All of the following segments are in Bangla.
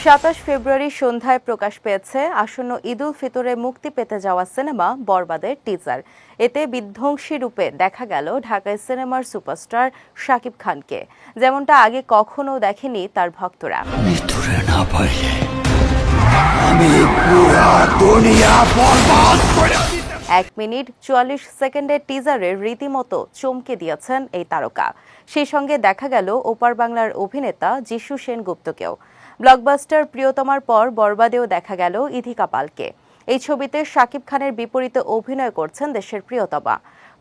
২৭ ফেব্রুয়ারি সন্ধ্যায় প্রকাশ পেয়েছে আসন্ন ঈদ উল ফিতরে মুক্তি পেতে যাওয়া সিনেমা বরবাদের টিজার। এতে বিধ্বংসী রূপে দেখা গেল ঢাকায় সিনেমার সুপারস্টার শাকিব খানকে, যেমনটা আগে কখনো দেখেনি তার ভক্তরা। মৃত্যুরে না পাইলে আমি পুরা দুনিয়া বরবাদ করে 1 মিনিট ৪৪ সেকেন্ডের টিজারে রীতিমতো চমকে দিয়েছেন এই তারকা। সেই সঙ্গে দেখা গেল ওপার বাংলার অভিনেতা যিশু সেনগুপ্তকেও। ব্লকবাস্টার প্রিয়তমার পর বরবাদেও দেখা গেল ইথিকা পালকে। এই ছবিতে শাকিব খানের বিপরীতে অভিনয় করছেন দেশের প্রিয়তমা।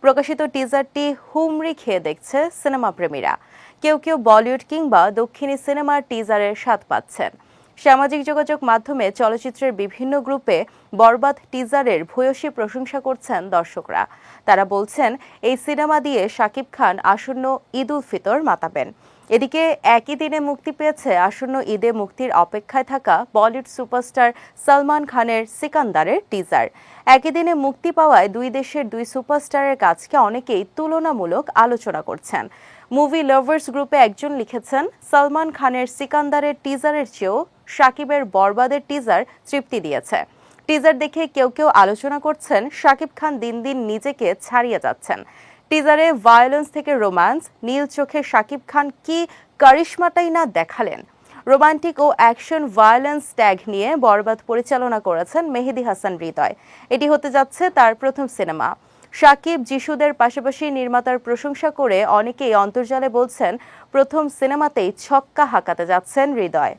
প্রকাশিত টিজারটি হুমড়ি খেয়ে দেখছে সিনেমা প্রেমীরা। কেউ কেউ বলিউড কিংবা দক্ষিণী সিনেমার টিজারের স্বাদ পাচ্ছেন। সামাজিক যোগাযোগ মাধ্যমে চলচ্চিত্রের বিভিন্ন গ্রুপে বরবাদ টিজারের ভূয়সী প্রশংসা করছেন দর্শকরা। তারা বলছেন, এই সিনেমা দিয়ে শাকিব খান আসন্ন ঈদ উল ফিতর মাতাবেন। এদিকে একই দিনে মুক্তি পেয়েছে আসন্ন ঈদে মুক্তির অপেক্ষায় থাকা বলিউড সুপারস্টার সালমান খানের সিকান্দারের টিজার। একই দিনে মুক্তি পাওয়ায় দুই দেশের দুই সুপারস্টারের কাজকে অনেকেই তুলনামূলক আলোচনা করছেন। মুভি লাভার্স গ্রুপে একজন লিখেছেন, সালমান খানের সিকান্দারের টিজারের চেয়েও শাকিবের বরবাদের টিজার তৃপ্তি দিয়েছে। টিজার দেখে কেউ কেউ আলোচনা করছেন, শাকিব খান দিন দিন নিজেকে ছাড়িয়ে যাচ্ছেন। টিজারে ভায়োলেন্স থেকে রোম্যান্স, নীল চোখে শাকিব খান কি কারিশমাটাই না দেখালেন। রোমান্টিক ও অ্যাকশন ভায়োলেন্স ট্যাগ নিয়ে বরবাদ পরিচালনা করেছেন মেহেদী হাসান হৃদয়। এটি হতে যাচ্ছে তার প্রথম সিনেমা। শাকিব, যিশুদের পাশাপাশি নির্মাতার প্রশংসা করে অনেকেই অন্তর্জালে বলছেন, প্রথম সিনেমাতেই ছক্কা হাঁকাতে যাচ্ছেন হৃদয়।